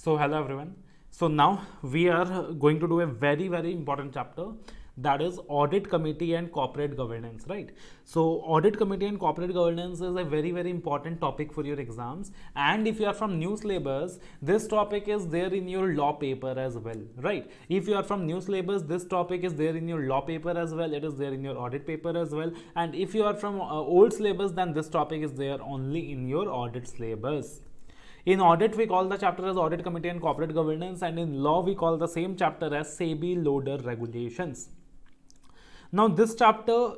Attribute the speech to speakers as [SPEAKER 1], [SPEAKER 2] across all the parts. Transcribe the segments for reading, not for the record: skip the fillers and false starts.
[SPEAKER 1] So hello everyone. So now we are going to do a very important chapter, that is audit committee and corporate governance, right? So audit committee and corporate governance is a very important topic for your exams, and if you are from new syllabus, this topic is there in your law paper as well, right? If you are from new syllabus, this topic is there in your law paper as well, it is there in your audit paper as well, and if you are from old syllabus, then this topic is there only in your audit syllabus. In audit, we call the chapter as Audit Committee and Corporate Governance, and in law, we call the same chapter as SEBI Loader Regulations. Now, this chapter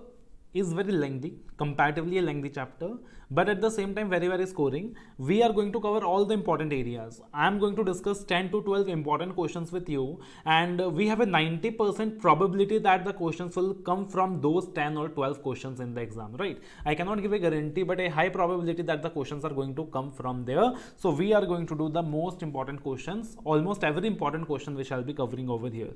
[SPEAKER 1] is very lengthy, comparatively a lengthy chapter, but at the same time very scoring. We are going to cover all the important areas. I am going to discuss 10 to 12 important questions with you, and we have a 90% probability that the questions will come from those 10 or 12 questions in the exam, right? I cannot give a guarantee, but a high probability that the questions are going to come from there. So we are going to do the most important questions, almost every important question we shall be covering over here.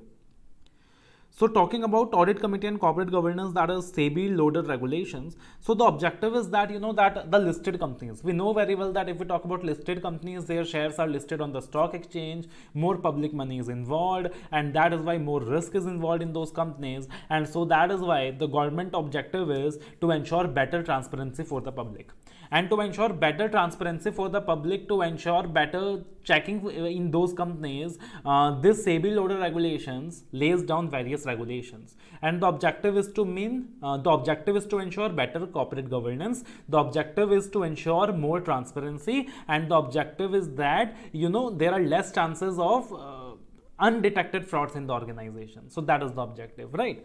[SPEAKER 1] So talking about audit committee and corporate governance, that is SEBI loader regulations. So the objective is that that the listed companies, we know very well that if we talk about listed companies, their shares are listed on the stock exchange, more public money is involved, and that is why more risk is involved in those companies, and so that is why the government objective is to ensure better transparency for the public. And to ensure better transparency for the public, to ensure better checking in those companies, this SEBI loader regulations lays down various regulations, and the objective is to ensure better corporate governance. The objective is to ensure more transparency, and the objective is that there are less chances of undetected frauds in the organization. So that is the objective, right?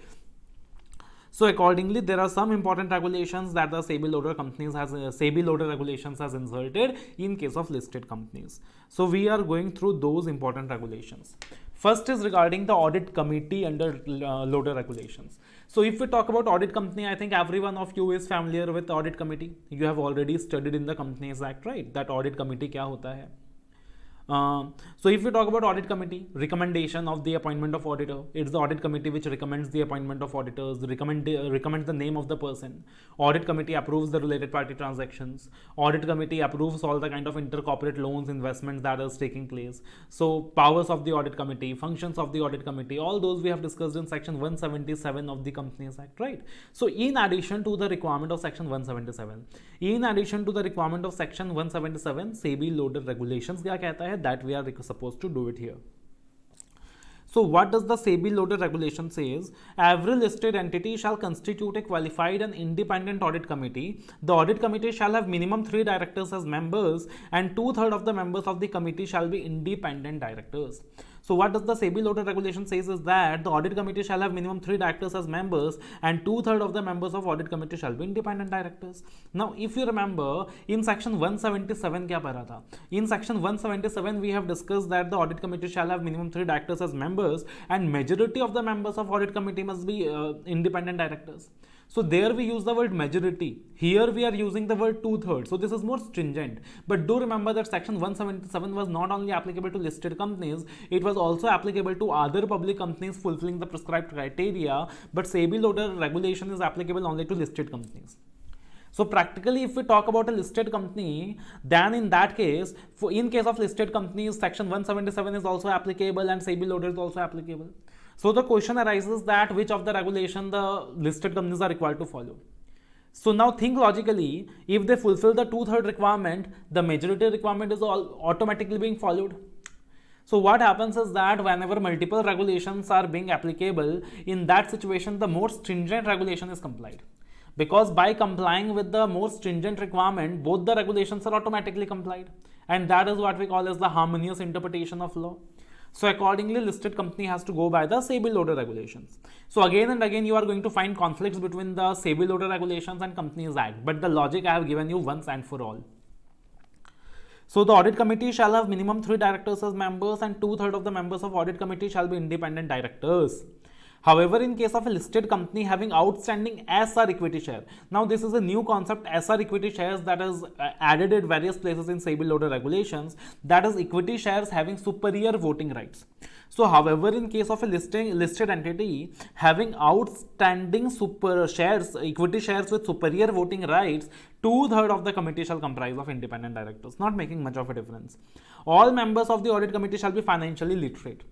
[SPEAKER 1] So accordingly, there are some important regulations that the SEBI loader regulations has inserted in case of listed companies. So we are going through those important regulations. First is regarding the audit committee under loader regulations. So if we talk about audit company, I think every one of you is familiar with audit committee. You have already studied in the Companies Act, right? That audit committee kya hota hai. So if we talk about audit committee, recommendation of the appointment of auditor, it's the audit committee which recommends the appointment of auditors, recommends the name of the person. Audit committee approves the related party transactions. Audit committee approves all the kind of intercorporate loans, investments that is taking place. So powers of the audit committee, functions of the audit committee, all those we have discussed in section 177 of the Companies Act, right? So in addition to the requirement of section 177, SEBI loader regulations kya कहता है, that we are supposed to do it here. So what does the SEBI loader regulation says? Every listed entity shall constitute a qualified and independent audit committee. The audit committee shall have minimum 3 directors as members, and 2/3 of the members of the committee shall be independent directors. So what does the SEBI loader regulation says is that the audit committee shall have minimum 3 directors as members, and 2/3 of the members of audit committee shall be independent directors. Now, if you remember, in section 177 kya para tha? In section 177 we have discussed that the audit committee shall have minimum 3 directors as members, and majority of the members of audit committee must be independent directors. So there we use the word majority. Here we are using the word 2/3. So this is more stringent. But do remember that section 177 was not only applicable to listed companies, it was also applicable to other public companies fulfilling the prescribed criteria. But SEBI loader regulation is applicable only to listed companies. So practically, if we talk about a listed company, then in that case, in case of listed companies, section 177 is also applicable and SEBI loader is also applicable. So the question arises that which of the regulation the listed companies are required to follow. So now think logically, if they fulfill the 2/3 requirement, the majority requirement is automatically being followed. So what happens is that whenever multiple regulations are being applicable, in that situation, the more stringent regulation is complied. Because by complying with the more stringent requirement, both the regulations are automatically complied. And that is what we call as the harmonious interpretation of law. So accordingly, listed company has to go by the SEBI loader regulations. So again and again, you are going to find conflicts between the SEBI loader regulations and Companies Act. But the logic I have given you once and for all. So the audit committee shall have minimum 3 directors as members, and 2/3 of the members of audit committee shall be independent directors. However, in case of a listed company having outstanding SR equity share, now this is a new concept, SR equity shares, that is added at various places in SEBI loader regulations, that is equity shares having superior voting rights. So however, in case of a listed entity having outstanding equity shares with superior voting rights, 2/3 of the committee shall comprise of independent directors, not making much of a difference. All members of the audit committee shall be financially literate,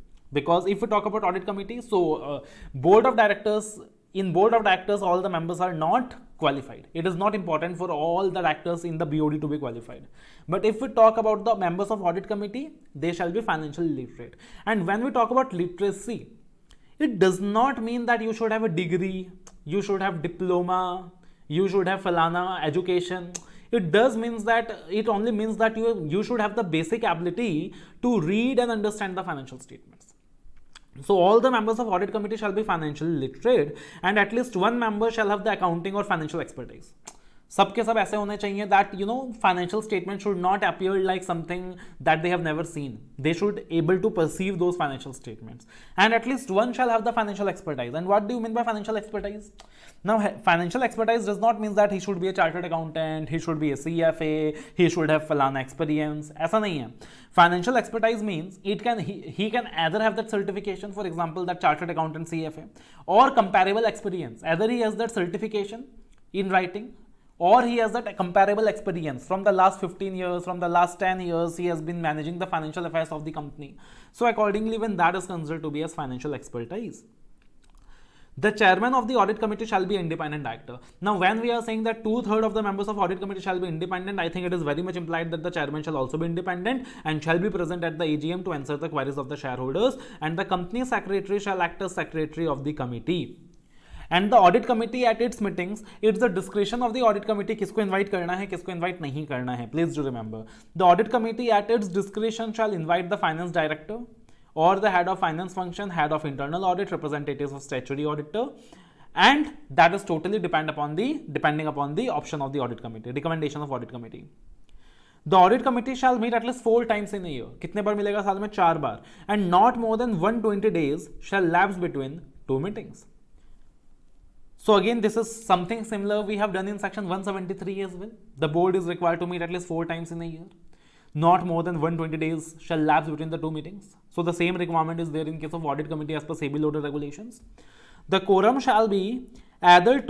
[SPEAKER 1] because if we talk about audit committee, so board of directors, in board of directors all the members are not qualified. It is not important for all the directors in the BOD to be qualified. But if we talk about the members of audit committee, they shall be financially literate. And when we talk about literacy, it does not mean that you should have a degree, you should have diploma, you should have falana education. It does means that, it only means that you should have the basic ability to read and understand the financial statements. So all the members of audit committee shall be financially literate, and at least one member shall have the accounting or financial expertise. सबके सब ऐसे होने चाहिए that financial statement should not appear like something that they have never seen. They should able to perceive those financial statements, and at least one shall have the financial expertise. And what do you mean by financial expertise? Now, financial expertise does not mean that he should be a chartered accountant, he should be a CFA, he should have falana experience. ऐसा नहीं है. Financial expertise means he can either have that certification, for example, that chartered accountant CFA, or comparable experience. Either he has that certification in writing, or he has that comparable experience from the last 15 years, from the last 10 years, he has been managing the financial affairs of the company. So accordingly, when that is considered to be as financial expertise. The chairman of the audit committee shall be independent director. Now, when we are saying that 2/3 of the members of audit committee shall be independent, I think it is very much implied that the chairman shall also be independent and shall be present at the AGM to answer the queries of the shareholders, and the company secretary shall act as secretary of the committee. And the audit committee at its meetings, it's the discretion of the audit committee किसको invite करना है, किसको invite नहीं करना है. Please do remember, the audit committee at its discretion shall invite the finance director or the head of finance function, head of internal audit, representatives of statutory auditor, and that is totally depending upon the option of the audit committee, recommendation of audit committee. The audit committee shall meet at least 4 times in a year. कितने बार मिलेगा साल में? 4 बार. And not more than 120 days shall lapse between 2 meetings. So again, this is something similar we have done in section 173 as well. The board is required to meet at least 4 times in a year. Not more than 120 days shall lapse between the 2 meetings. So the same requirement is there in case of audit committee as per SEBI loaded regulations. The quorum shall be either either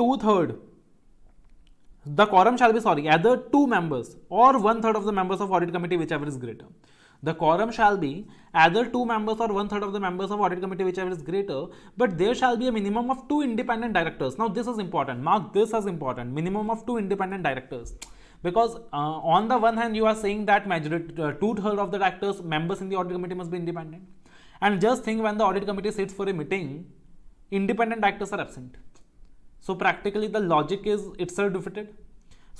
[SPEAKER 1] 2 members or 1/3 of the members of audit committee, whichever is greater. The quorum shall be either 2 members or 1/3 of the members of audit committee, whichever is greater, but there shall be a minimum of 2 independent directors. Now this is important. Mark this as important. Minimum of 2 independent directors. Because on the one hand, you are saying that majority 2/3 of the directors, members in the audit committee must be independent. And just think, when the audit committee sits for a meeting, independent directors are absent. So practically the logic is itself defeated.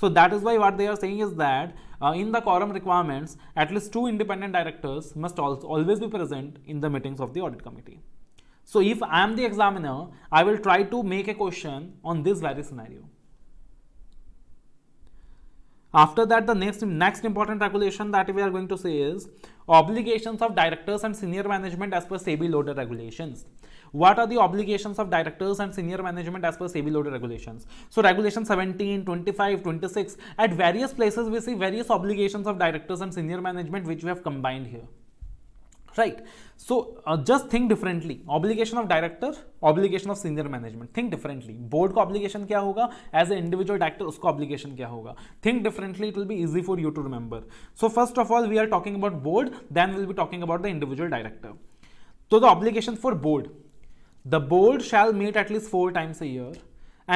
[SPEAKER 1] So that is why what they are saying is that in the quorum requirements, at least 2 independent directors must always be present in the meetings of the audit committee. So if I am the examiner, I will try to make a question on this very scenario. After that, the next important regulation that we are going to say is obligations of directors and senior management as per SEBI loaded regulations. What are the obligations of directors and senior management as per SEBI loaded regulations? So regulation 17, 25, 26, at various places we see various obligations of directors and senior management which we have combined here. Right. So just think differently. Obligation of director, obligation of senior management. Think differently. Board का obligation क्या होगा? As an individual director, उसका obligation क्या होगा? Think differently. It will be easy for you to remember. So first of all, we are talking about board. Then we'll be talking about the individual director. So the obligation for board. The board shall meet at least 4 times a year,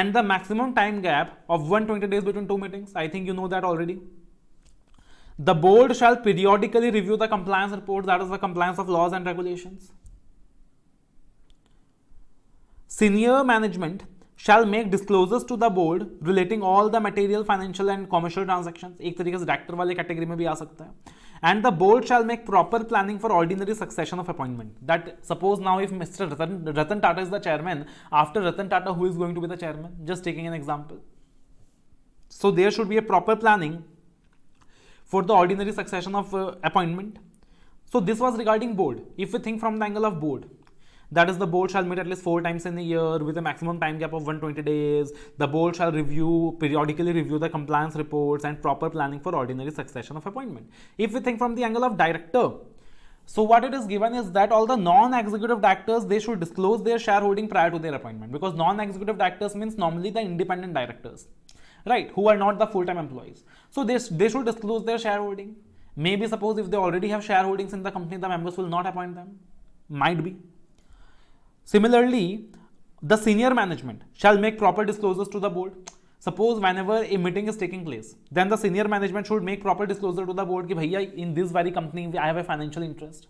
[SPEAKER 1] and the maximum time gap of 120 days between 2 meetings. I think you know that already. The board shall periodically review the compliance report, that is the compliance of laws and regulations. Senior management shall make disclosures to the board relating all the material, financial and commercial transactions. एक तरीके से director वाले category में भी आ सकता है. And the board shall make proper planning for ordinary succession of appointment. That suppose now if Mr. Ratan Tata is the chairman, after Ratan Tata, who is going to be the chairman? Just taking an example. So there should be a proper planning for the ordinary succession of appointment. So this was regarding board. If we think from the angle of board, that is, the board shall meet at least 4 times in a year with a maximum time gap of 120 days. The board shall periodically review the compliance reports and proper planning for ordinary succession of appointment. If we think from the angle of director, So what it is given is that all the non-executive directors, they should disclose their shareholding prior to their appointment, because non-executive directors means normally the independent directors, right, who are not the full-time employees. So they should disclose their shareholding. Maybe suppose if they already have shareholdings in the company, the members will not appoint them. Might be. Similarly, the senior management shall make proper disclosures to the board. Suppose whenever a meeting is taking place, then the senior management should make proper disclosure to the board कि भैया in this very company I have a financial interest,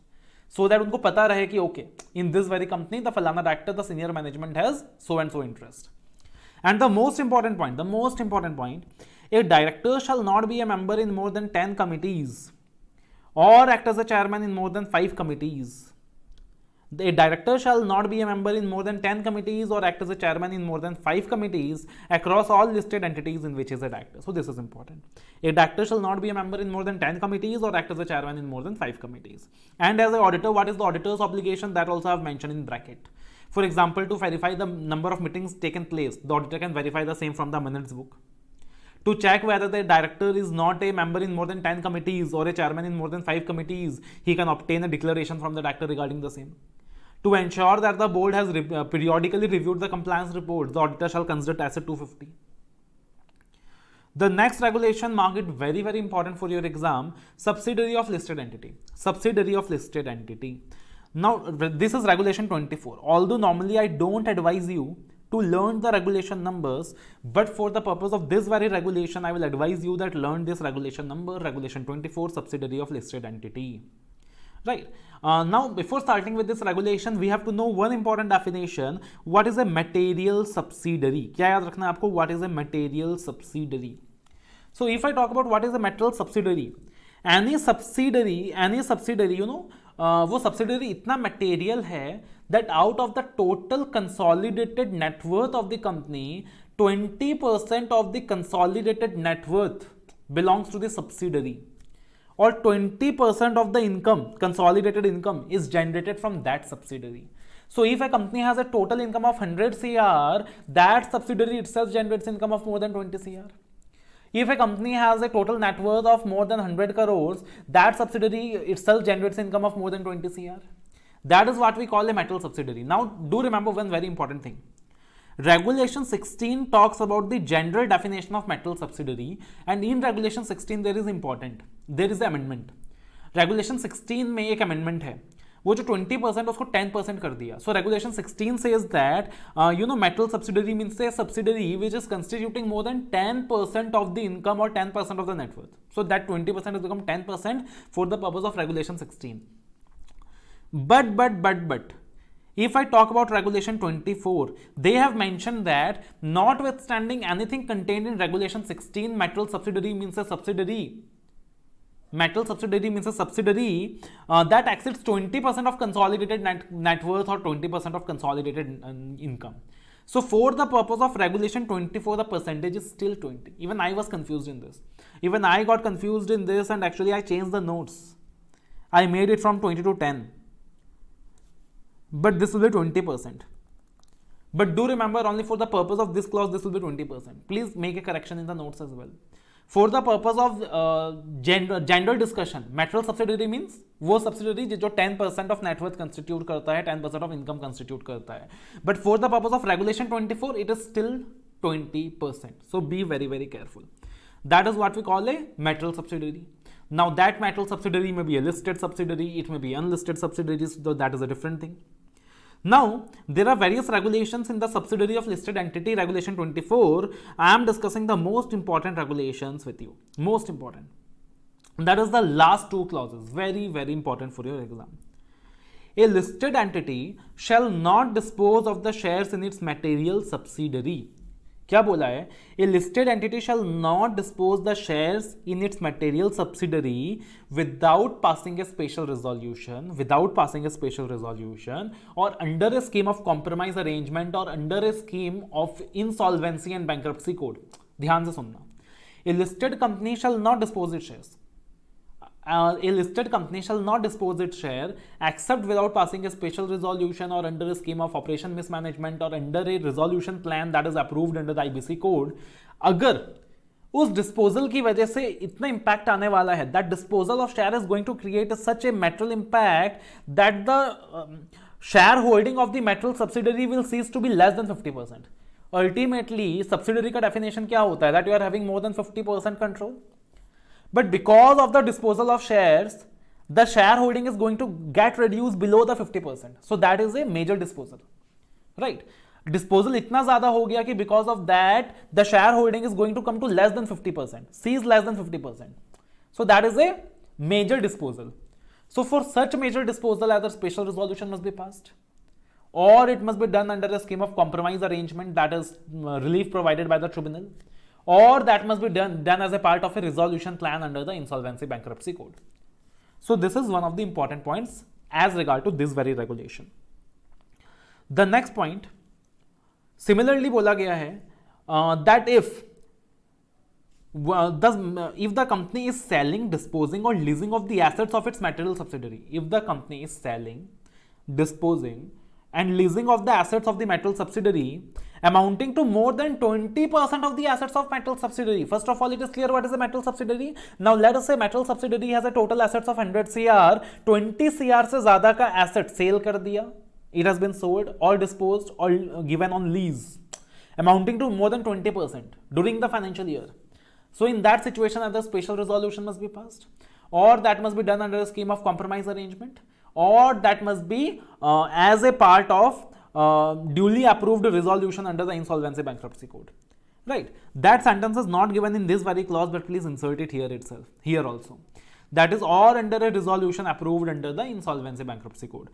[SPEAKER 1] so that उनको पता रहे कि okay, in this very company the फलाना director, the senior management has so and so interest. And the most important point, a director shall not be a member in more than 10 committees or act as a chairman in more than 5 committees. A director shall not be a member in more than 10 committees or act as a chairman in more than 5 committees across all listed entities in which he is a director. So this is important. A director shall not be a member in more than 10 committees or act as a chairman in more than 5 committees. And as an auditor, what is the auditor's obligation? That also I have mentioned in bracket. For example, to verify the number of meetings taken place, the auditor can verify the same from the minutes book. To check whether the director is not a member in more than 10 committees or a chairman in more than 5 committees, he can obtain a declaration from the director regarding the same. To ensure that the board has periodically reviewed the compliance reports, the auditor shall consider Asset 250. The next regulation, mark it very, very important for your exam, subsidiary of listed entity. Subsidiary of listed entity. Now, this is regulation 24. Although normally I don't advise you to learn the regulation numbers, but for the purpose of this very regulation, I will advise you that learn this regulation number, regulation 24, subsidiary of listed entity. Right. Now, before starting with this regulation, we have to know one important definition. What is a material subsidiary? क्या याद रखना है आपको? What is a material subsidiary? So, if I talk about what is a material subsidiary, any subsidiary, you know, वो subsidiary इतना material है that out of the total consolidated net worth of the company, 20% of the consolidated net worth belongs to the subsidiary. Or 20% of the income, consolidated income, is generated from that subsidiary. So if a company has a total income of 100 CR, that subsidiary itself generates income of more than 20 CR. If a company has a total net worth of more than 100 crores, that subsidiary itself generates income of more than 20 CR. That is what we call a material subsidiary. Now, do remember one very important thing. Regulation 16 talks about the general definition of material subsidiary, and in Regulation 16 there is an amendment. Regulation 16 में एक amendment है, वो जो 20% उसको 10% कर दिया. So Regulation 16 says that material subsidiary means a subsidiary which is constituting more than 10% of the income or 10% of the net worth. So that 20% has become 10% for the purpose of Regulation 16. But if I talk about Regulation 24, they have mentioned that notwithstanding anything contained in Regulation 16, material subsidiary means a subsidiary. Material subsidiary means a subsidiary that exceeds 20% of consolidated net worth or 20% of consolidated income. So for the purpose of Regulation 24, the percentage is still 20. Even I was confused in this. Even I got confused in this, and actually I changed the notes. I made it from 20 to 10. But this will be 20%. But do remember, only for the purpose of this clause, this will be 20%. Please make a correction in the notes as well. For the purpose of general discussion, material subsidiary means वो subsidiary जो 10% of net worth constitute करता है, 10% of income constitute करता है. But for the purpose of Regulation 24, it is still 20%. So be very, very careful. That is what we call a material subsidiary. Now that material subsidiary may be a listed subsidiary, it may be unlisted subsidiaries, though that is a different thing. Now, there are various regulations in the subsidiary of listed entity, Regulation 24. I am discussing the most important regulations with you. Most important. That is the last two clauses. Very, very important for your exam. A listed entity shall not dispose of the shares in its material subsidiary. क्या बोला है? A listed entity shall not dispose the shares in its material subsidiary without passing a special resolution, or under a scheme of compromise arrangement, or under a scheme of insolvency and bankruptcy code. ध्यान से सुनना. A listed company shall not dispose its shares. A listed company shall not dispose its share except without passing a special resolution or under a scheme of operation mismanagement or under a resolution plan that is approved under the IBC code. अगर उस disposal की वजह से इतना impact आने वाला है that disposal of share is going to create such a metal impact that the share holding of the metal subsidiary will cease to be less than 50%. Ultimately subsidiary का डेफिनेशन क्या होता है that you are having more than 50% control. But because of the disposal of shares, the shareholding is going to get reduced below the 50%. So that is a major disposal, right? Disposal इतना ज़्यादा हो गया कि because of that, the shareholding is going to come to less than 50%, seize less than 50%. So that is a major disposal. So for such major disposal, either special resolution must be passed, or it must be done under a scheme of compromise arrangement, that is relief provided by the tribunal, or that must be done as a part of a resolution plan under the insolvency bankruptcy code. So this is one of the important points as regard to this very regulation. The next point, similarly बोला गया है that if the company is selling, disposing or leasing of the assets of its material subsidiary, if the company is selling, disposing and leasing of the assets of the metal subsidiary amounting to more than 20% of the assets of metal subsidiary. First of all, it is clear what is a metal subsidiary. Now let us say metal subsidiary has a total assets of 100 CR, 20 CR से ज़्यादा का asset sale कर दिया, it has been sold or disposed or given on lease, amounting to more than 20% during the financial year. So in that situation, either special resolution must be passed, or that must be done under a scheme of compromise arrangement, or that must be as a part of duly approved resolution under the insolvency bankruptcy code, right? That sentence is not given in this very clause, but please insert it here itself, here also. That is or under a resolution approved under the insolvency bankruptcy code.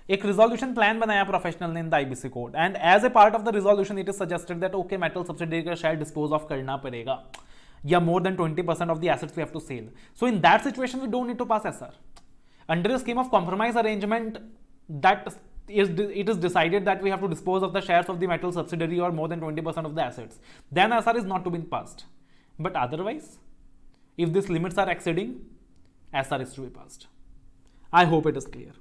[SPEAKER 1] एक resolution plan बनाया professional ने in the IBC code, and as a part of the resolution it is suggested that okay, metal subsidiary का share dispose of करना पड़ेगा, या more than 20% of the assets we have to sell. So in that situation we don't need to pass SR. Under a scheme of compromise arrangement, that it is decided that we have to dispose of the shares of the metal subsidiary or more than 20% of the assets, then SR is not to be passed. But otherwise, if these limits are exceeding, SR is to be passed. I hope it is clear,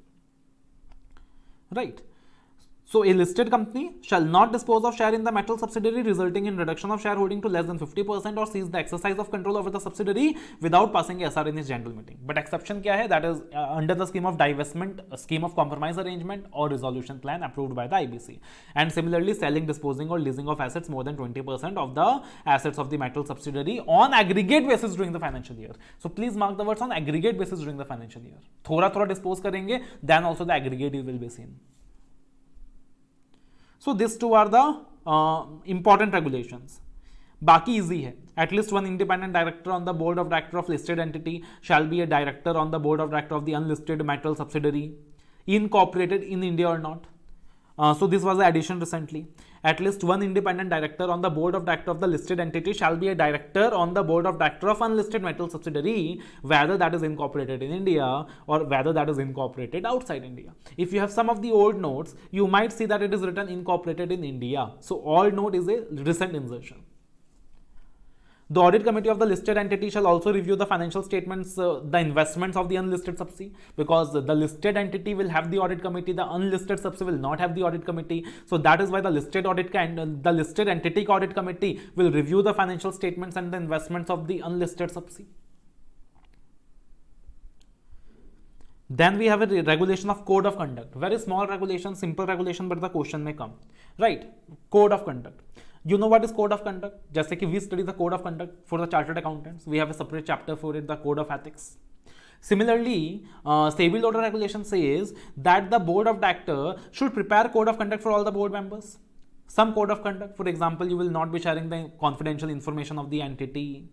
[SPEAKER 1] right? So a listed company shall not dispose of share in the metal subsidiary resulting in reduction of shareholding to less than 50% or cease the exercise of control over the subsidiary without passing SR in its general meeting. But exception क्या है? That is under the scheme of divestment, a scheme of compromise arrangement or resolution plan approved by the IBC. And similarly, selling, disposing or leasing of assets more than 20% of the assets of the metal subsidiary on aggregate basis during the financial year. So please mark the words on aggregate basis during the financial year. थोड़ा dispose करेंगे, then also the aggregate will be seen. So these two are the important regulations. बाकी easy है. At least one independent director on the board of director of listed entity shall be a director on the board of director of the unlisted metal subsidiary, incorporated in India or not. So this was the addition recently. At least one independent director on the board of director of the listed entity shall be a director on the board of director of unlisted metal subsidiary, whether that is incorporated in India or whether that is incorporated outside India. If you have some of the old notes, you might see that it is written incorporated in India. So all note is a recent insertion. The audit committee of the listed entity shall also review the financial statements, the investments of the unlisted subsidiary, because the listed entity will have the audit committee, the unlisted subsidiary will not have the audit committee. So that is why the listed entity audit committee will review the financial statements and the investments of the unlisted subsidiary. Then we have a regulation of code of conduct. Very small regulation, simple regulation, but the question may come, right? Code of conduct. You know what is code of conduct? जैसे कि we study the code of conduct for the chartered accountants. We have a separate chapter for it, the code of ethics. Similarly, SEBI order regulation says that the board of director should prepare code of conduct for all the board members. Some code of conduct, for example, you will not be sharing the confidential information of the entity.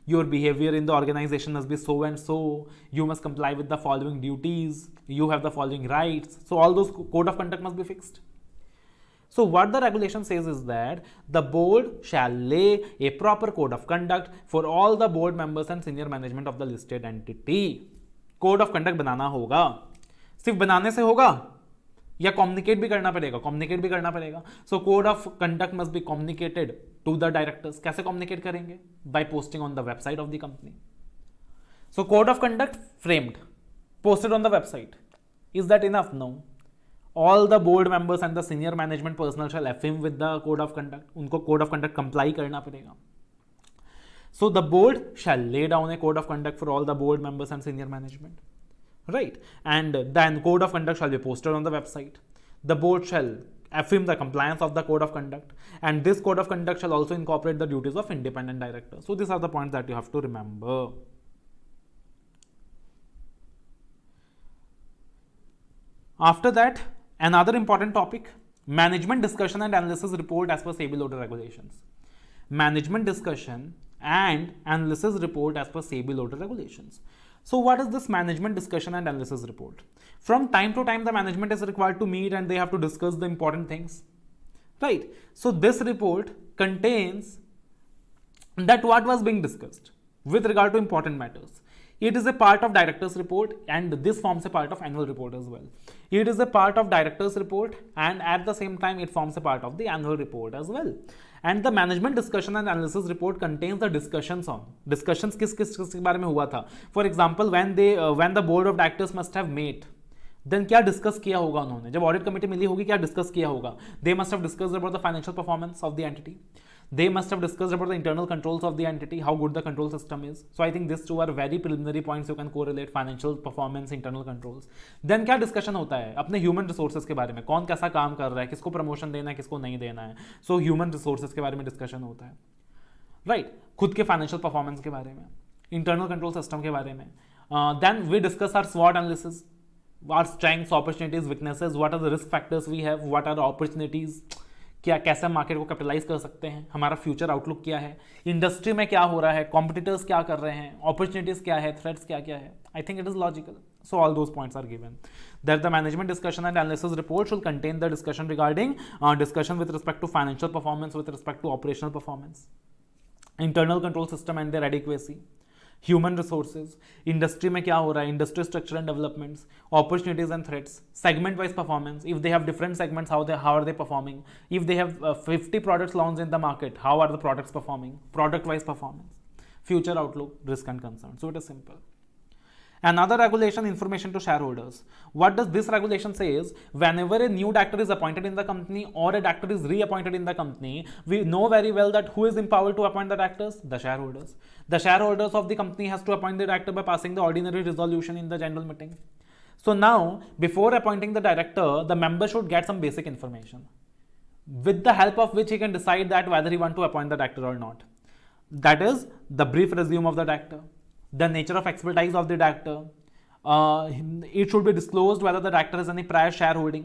[SPEAKER 1] Your behavior in the organization must be so and so. You must comply with the following duties. You have the following rights. So all those code of conduct must be fixed. So what the regulation says is that the board shall lay a proper code of conduct for all the board members and senior management of the listed entity. Code of conduct बनाना होगा. सिर्फ बनाने से होगा या communicate भी करना पड़ेगा? Communicate भी करना पड़ेगा. So code of conduct must be communicated to the directors. कैसे communicate करेंगे? By posting on the website of the company. So code of conduct framed, posted on the website. Is that enough? No. All the board members and the senior management personnel shall affirm with the code of conduct. उनको code of conduct comply करना पड़ेगा. So the board shall lay down a code of conduct for all the board members and senior management, right? And then code of conduct shall be posted on the website. The board shall affirm the compliance of the code of conduct, and this code of conduct shall also incorporate the duties of independent director. So these are the points that you have to remember. After that, another important topic, management discussion and analysis report as per SEBI loader regulations. Management discussion and analysis report as per SEBI loader regulations. So what is this management discussion and analysis report? From time to time, the management is required to meet and they have to discuss the important things, right? So this report contains that what was being discussed with regard to important matters. It is a part of director's report and this forms a part of annual report as well. It is a part of director's report and at the same time it forms a part of the annual report as well. And the management discussion and analysis report contains the discussions किस के बारे में हुआ था. For example, when the board of directors must have met, then क्या discuss किया होगा उन्होंने, जब ऑडिट कमेटी मिली होगी क्या डिस्कस किया होगा. They must have discussed about the financial performance of the entity. They must have discussed about the internal controls of the entity, how good the control system is. So I think these two are very preliminary points you can correlate, financial performance, internal controls. Then क्या discussion होता है अपने human resources के बारे में, कौन कैसा काम कर रहा है, किसको प्रमोशन देना है, किसको नहीं देना है. सो ह्यूमन रिसोर्सेज के बारे में डिस्कशन होता है, राइट, खुद के फाइनेंशियल परफॉर्मेंस के बारे में, इंटरनल कंट्रोल सिस्टम के बारे में. Then we discuss our SWOT analysis, our strengths, opportunities, weaknesses, what are the risk factors we have, what are the opportunities, क्या कैसे मार्केट को कैपिटलाइज कर सकते हैं, हमारा फ्यूचर आउटलुक क्या है, इंडस्ट्री में क्या हो रहा है, कॉम्पिटिटर्स क्या कर रहे हैं, अपॉर्चुनिटीज क्या है, थ्रेट्स क्या क्या है. I think it is logical. So all those points are given. That the management discussion and analysis report should contain the discussion regarding discussion with respect to financial performance, with respect to operational performance, internal control system and their adequacy, human resources, industry में क्या हो रहा है, industry structure and developments, opportunities and threats, segment wise performance, if they have different segments how are they performing, if they have 50 products launch in the market how are the products performing, product wise performance, future outlook, risk and concern. So it is simple. Another regulation, information to shareholders. What does this regulation say is, whenever a new director is appointed in the company or a director is reappointed in the company, we know very well that who is empowered to appoint the directors? The shareholders. The shareholders of the company has to appoint the director by passing the ordinary resolution in the general meeting. So now, before appointing the director, the member should get some basic information, with the help of which he can decide that whether he want to appoint the director or not. That is the brief resume of the director, the nature of expertise of the director. It should be disclosed whether the director has any prior shareholding.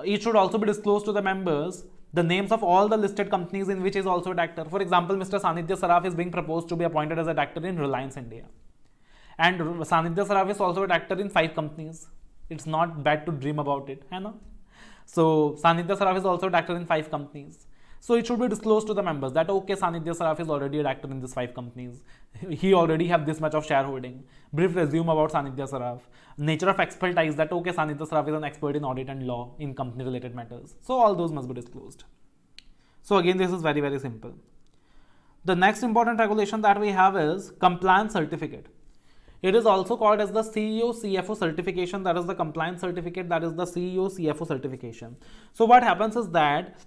[SPEAKER 1] It should also be disclosed to the members the names of all the listed companies in which is also a director. For example, Mr. Sanidhya Saraf is being proposed to be appointed as a director in Reliance India, and Sanidhya Saraf is also a director in 5 companies. It's not bad to dream about it, है ना? So Sanidhya Saraf is also a director in 5 companies. So it should be disclosed to the members that okay, Sanidhya Saraf is already a director in these 5 companies. He already have this much of shareholding. Brief resume about Sanidhya Saraf. Nature of expertise, that okay, Sanidhya Saraf is an expert in audit and law in company related matters. So all those must be disclosed. So again, this is very, very simple. The next important regulation that we have is compliance certificate. It is also called as the CEO CFO certification. That is the compliance certificate. That is the CEO CFO certification. So what happens is that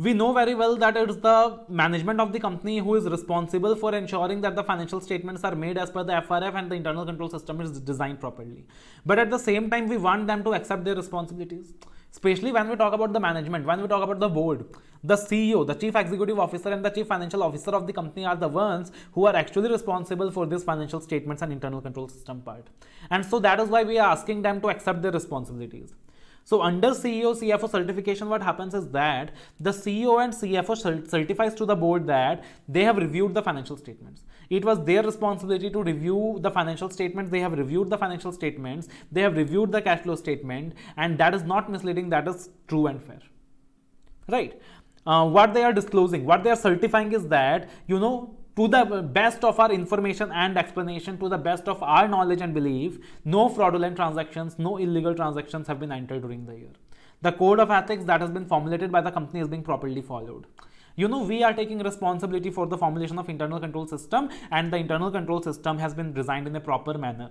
[SPEAKER 1] we know very well that it is the management of the company who is responsible for ensuring that the financial statements are made as per the FRF and the internal control system is designed properly. But at the same time, we want them to accept their responsibilities, especially when we talk about the management, when we talk about the board. The CEO, the Chief Executive Officer and the Chief Financial Officer of the company are the ones who are actually responsible for this financial statements and internal control system part. And so that is why we are asking them to accept their responsibilities. So under CEO CFO certification, what happens is that the CEO and CFO certifies to the board that they have reviewed the financial statements. It was their responsibility to review the financial statements. They have reviewed the financial statements. They have reviewed the cash flow statement, and that is not misleading. That is true and fair, right? What they are disclosing, what they are certifying is that, to the best of our information and explanation, to the best of our knowledge and belief, no fraudulent transactions, no illegal transactions have been entered during the year. The code of ethics that has been formulated by the company is being properly followed. We are taking responsibility for the formulation of internal control system, and the internal control system has been designed in a proper manner.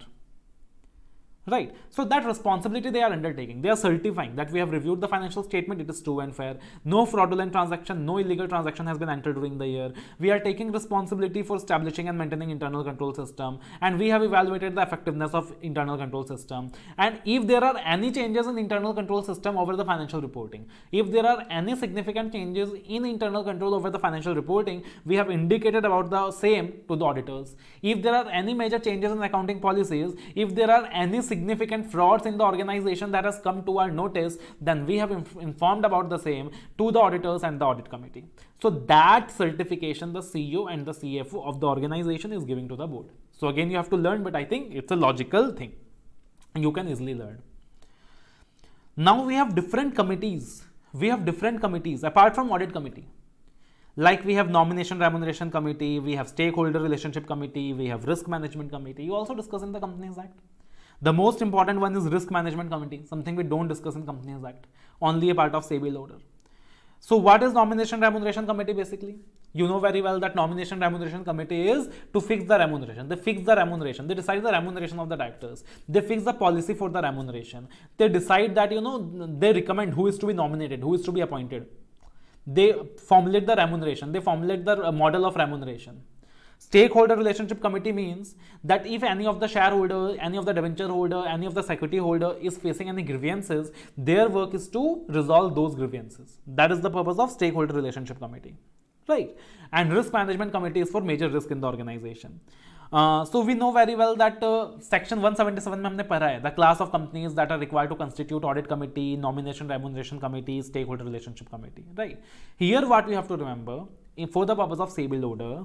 [SPEAKER 1] Right. So that responsibility they are undertaking. They are certifying that we have reviewed the financial statement. It is true and fair. No fraudulent transaction, no illegal transaction has been entered during the year. We are taking responsibility for establishing and maintaining internal control system, and we have evaluated the effectiveness of internal control system. And if there are any changes in internal control system over the financial reporting, if there are any significant changes in internal control over the financial reporting, we have indicated about the same to the auditors. If there are any major changes in accounting policies, if there are any significant frauds in the organization that has come to our notice, then we have informed about the same to the auditors and the audit committee. So that certification the CEO and the CFO of the organization is giving to the board. So again, you have to learn, but I think it's a logical thing. You can easily learn. Now we have different committees. We have different committees apart from audit committee. Like we have nomination remuneration committee, we have stakeholder relationship committee, we have risk management committee. You also discuss in the Companies Act. The most important one is risk management committee, something we don't discuss in Companies Act, only a part of SEBI order. So what is nomination remuneration committee basically? You know very well that nomination remuneration committee is to fix the remuneration. They fix the remuneration. They decide the remuneration of the directors. They fix the policy for the remuneration. They decide that, they recommend who is to be nominated, who is to be appointed. They formulate the remuneration. They formulate the model of remuneration. Stakeholder relationship committee means that if any of the shareholder, any of the debenture holder, any of the security holder is facing any grievances, their work is to resolve those grievances. That is the purpose of stakeholder relationship committee, right? And risk management committee is for major risk in the organization. So we know very well that section 177 में हमने पढ़ा है the class of companies that are required to constitute audit committee, nomination remuneration committee, stakeholder relationship committee, right? Here what we have to remember, for the purpose of SEBI order,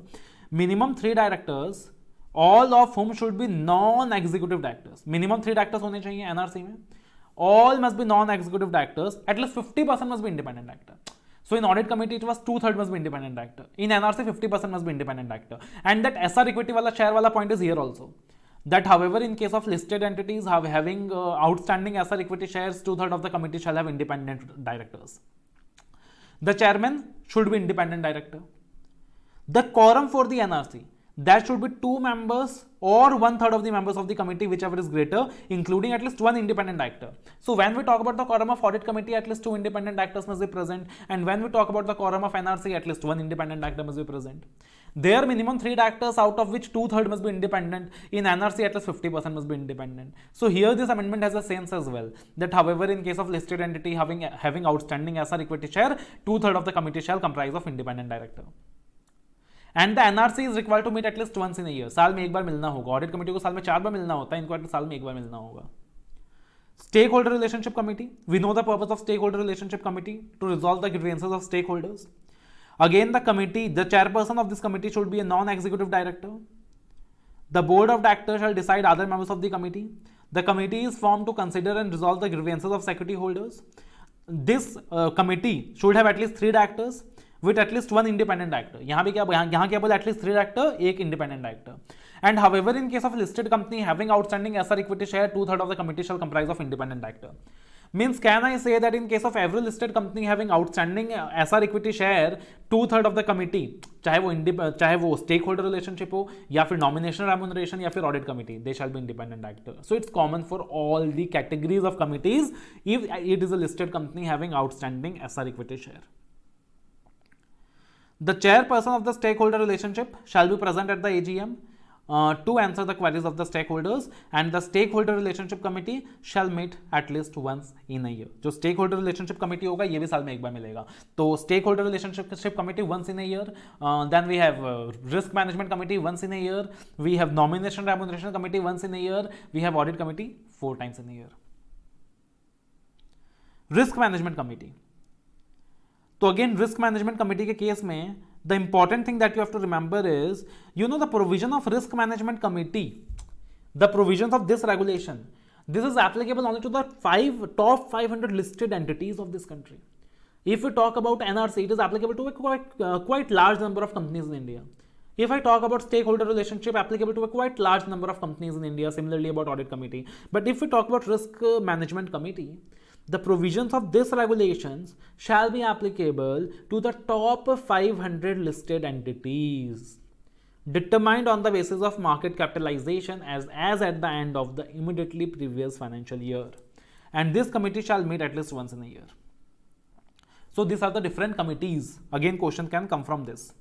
[SPEAKER 1] minimum 3 directors, all of whom should be non-executive directors. Minimum 3 directors होने चाहिए NRC में. All must be non-executive directors. At least 50% must be independent director. So in audit committee, it was 2/3 must be independent director. In NRC, 50% must be independent director. And that SR equity wala share wala point is here also. That however, in case of listed entities having outstanding SR equity shares, 2/3 of the committee shall have independent directors. The chairman should be independent director. The quorum for the NRC, that should be 2 members or 1/3 of the members of the committee, whichever is greater, including at least 1 independent director. So when we talk about the quorum of audit committee, at least 2 independent directors must be present. And when we talk about the quorum of NRC, at least 1 independent director must be present. There minimum 3 directors, out of which 2/3 must be independent. In NRC, at least 50% must be independent. So here this amendment has a sense as well, that however in case of listed entity having outstanding SR equity share, 2/3 of the committee shall comprise of independent director. And the NRC is required to meet at least once in a year. साल में एक बार मिलना होगा. Audit committee को साल में 4 बार मिलना होता है, इनको एटलीस्ट साल में एक बार मिलना होगा. Stakeholder relationship committee, we know the purpose of stakeholder relationship committee to resolve the grievances of stakeholders. Again the committee, the chairperson of this committee should be a non executive director. The board of directors shall decide other members of the committee. The committee is formed to consider and resolve the grievances of security holders. This committee should have at least 3 directors with at least 1 independent director. यहाँ क्या बोले, at least 3 director, 1 independent director. And however, in case of listed company having outstanding SR equity share, 2/3 of the committee shall comprise of independent director. Means can I say that in case of every listed company having outstanding SR equity share, 2/3 of the committee, चाहे वो stakeholder relationship हो या फिर nomination remuneration या फिर audit committee, they shall be independent director. So it's common for all the categories of committees if it is a listed company having outstanding SR equity share. The chairperson of the stakeholder relationship shall be present at the AGM to answer the queries of the stakeholders, and the stakeholder relationship committee shall meet at least once in a year. जो stakeholder relationship committee होगा ये भी साल में एक बार मिलेगा. तो stakeholder relationship committee once in a year. Then we have risk management committee once in a year. We have nomination remuneration committee once in a year. We have audit committee 4 times in a year. Risk management committee. तो again risk management committee के case में the important thing that you have to remember is the provision of risk management committee, the provision of this regulation, this is applicable only to the top 500 listed entities of this country. If we talk about NRC, it is applicable to a quite large number of companies in India. If I talk about stakeholder relationship, applicable to a quite large number of companies in India, similarly about audit committee. But if we talk about risk management committee, the provisions of this regulations shall be applicable to the top 500 listed entities. determined on the basis of market capitalization as at the end of the immediately previous financial year. And this committee shall meet at least once in a year. So these are the different committees. Again, question can come from this.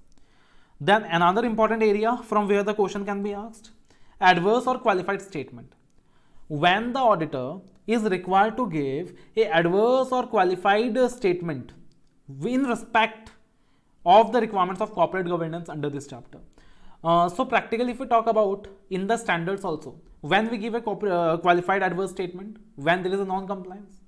[SPEAKER 1] Then another important area from where the question can be asked, adverse or qualified statement. When the auditor is required to give a adverse or qualified statement in respect of the requirements of corporate governance under this chapter. So practically, if we talk about in the standards also, when we give a qualified adverse statement, when there is a non-compliance.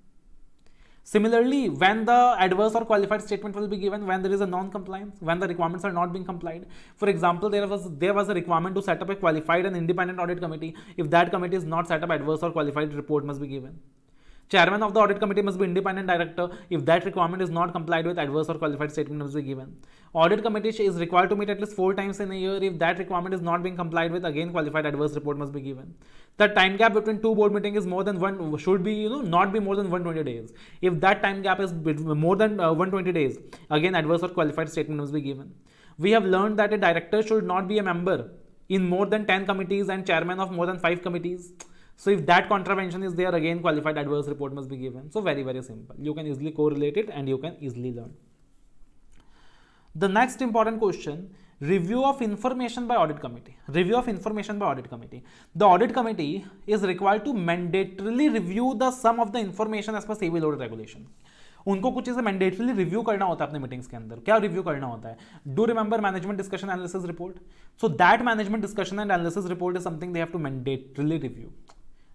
[SPEAKER 1] Similarly, when the adverse or qualified statement will be given when there is a non-compliance, when the requirements are not being complied. For example, there was a requirement to set up a qualified and independent audit committee. If that committee is not set up, adverse or qualified report must be given. Chairman of the audit committee must be independent director. If that requirement is not complied with, adverse or qualified statement must be given. Audit committee is required to meet at least 4 times in a year. If that requirement is not being complied with, again qualified adverse report must be given. The time gap between 2 board meetings is more than one, should be not be more than 120 days. If that time gap is more than 120 days, again adverse or qualified statement must be given. We have learned that a director should not be a member in more than 10 committees and chairman of more than 5 committees. So if that contravention is there, again qualified adverse report must be given. So very, very simple. You can easily correlate it and you can easily learn. The next important question, review of information by audit committee. Review of information by audit committee. The audit committee is required to mandatorily review the sum of the information as per SEBI audit regulation. उनको कुछ चीजें mandatorily review करना होता है अपने meetings के अंदर. क्या रिव्यू करना होता है? Do remember management discussion analysis report. So that management discussion and analysis report is something they have to mandatorily review.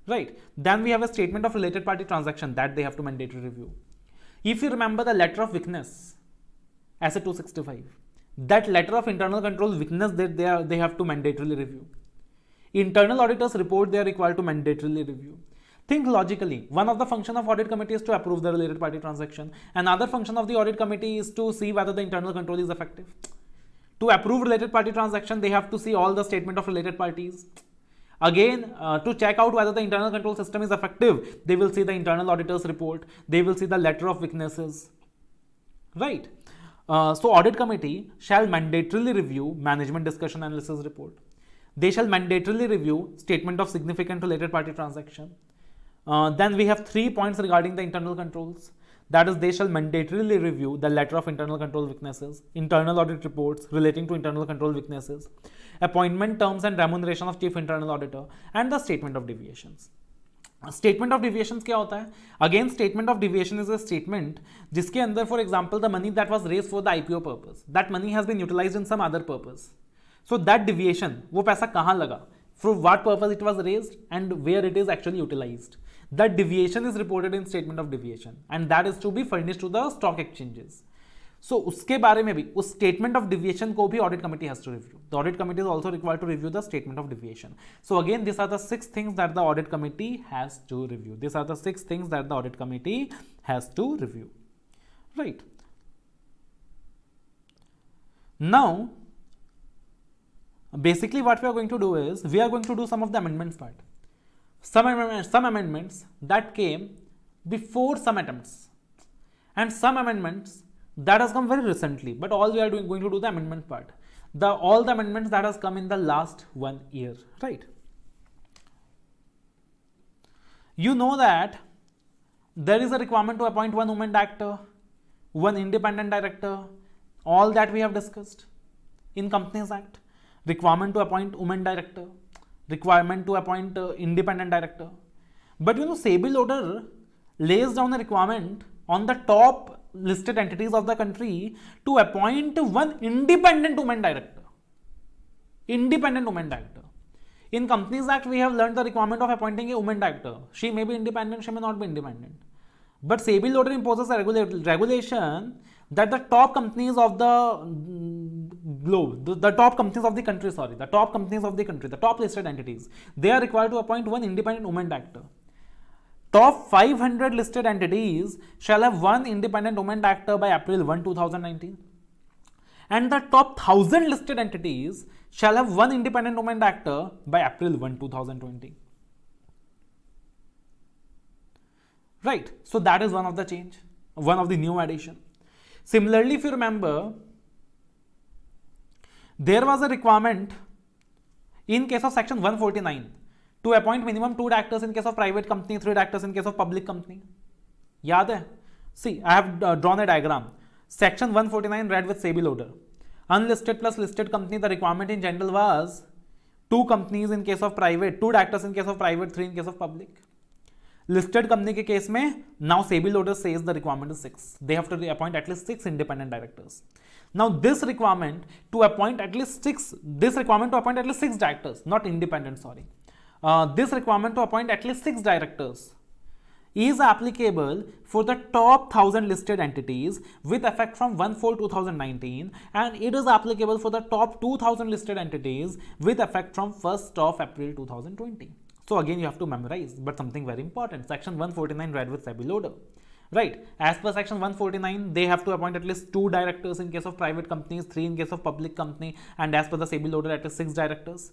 [SPEAKER 1] Right. Then we have a statement of related party transaction that they have to mandatory review. If you remember the letter of weakness, Asset 265, that letter of internal control weakness that they have to mandatorily review. Internal auditors report they are required to mandatorily review. Think logically. One of the function of audit committee is to approve the related party transaction. Another function of the audit committee is to see whether the internal control is effective. To approve related party transaction, they have to see all the statement of related parties. Again, to check out whether the internal control system is effective, they will see the internal auditor's report. They will see the letter of weaknesses. Right. So audit committee shall mandatorily review management discussion analysis report. They shall mandatorily review statement of significant related party transaction. Then we have 3 points regarding the internal controls. That is, they shall mandatorily review the letter of internal control weaknesses, internal audit reports relating to internal control weaknesses, appointment terms and remuneration of chief internal auditor, and the statement of deviations. Statement of deviations क्या होता है? Again, statement of deviation is a statement जिसके अंदर, for example, the money that was raised for the IPO purpose, that money has been utilized in some other purpose. So that deviation, वो पैसा कहाँ लगा? For what purpose it was raised and where it is actually utilized. That deviation is reported in statement of deviation and that is to be furnished to the stock exchanges. So उसके बारे में भी, उस statement of deviation को भी audit committee has to review. The audit committee is also required to review the statement of deviation. So again, these are the 6 things that the audit committee has to review. These are the 6 things that the audit committee has to review. Right. Now, basically what we are going to do is, we are going to do some of the amendments part. Some amendments that came before some attempts and some amendments that has come very recently, but all we are going to do the amendment part. All the amendments that has come in the last 1 year, right? You know that there is a requirement to appoint 1 woman director, 1 independent director, all that we have discussed in Companies Act. Requirement to appoint woman director, requirement to appoint independent director. But you know, SEBI order lays down a requirement on the top listed entities of the country to appoint 1 independent woman director. Independent woman director. In Companies Act, we have learned the requirement of appointing a woman director. She may be independent, she may not be independent. But SEBI order imposes a regulation that the top companies of the globe, the top companies of the country, the top companies of the country, the top listed entities, they are required to appoint 1 independent woman director. Top 500 listed entities shall have 1 independent woman director by April 1, 2019. And the top 1000 listed entities shall have 1 independent woman director by April 1, 2020. Right. So that is one of the change, one of the new addition. Similarly, if you remember, there was a requirement In case of section 149, to appoint minimum 2 directors in case of private company, 3 directors in case of public company. याद है? See, I have drawn a diagram. Section 149 read with SEBI loader. Unlisted plus listed company, the requirement in general was 2 companies in case of private, 2 directors in case of private, 3 in case of public. Listed company के case में now SEBI loader says the requirement is 6. They have to appoint at least 6 independent directors. Now this requirement to appoint at least 6 directors, not independent, sorry. This requirement to appoint at least 6 directors is applicable for the top 1000 listed entities with effect from 1/4/2019, and it is applicable for the top 2000 listed entities with effect from 1st of April 2020. So again you have to memorize, but something very important. Section 149 read with SEBI loader. Right, as per section 149, they have to appoint at least 2 directors in case of private companies, 3 in case of public company, and as per the SEBI loader, at least 6 directors.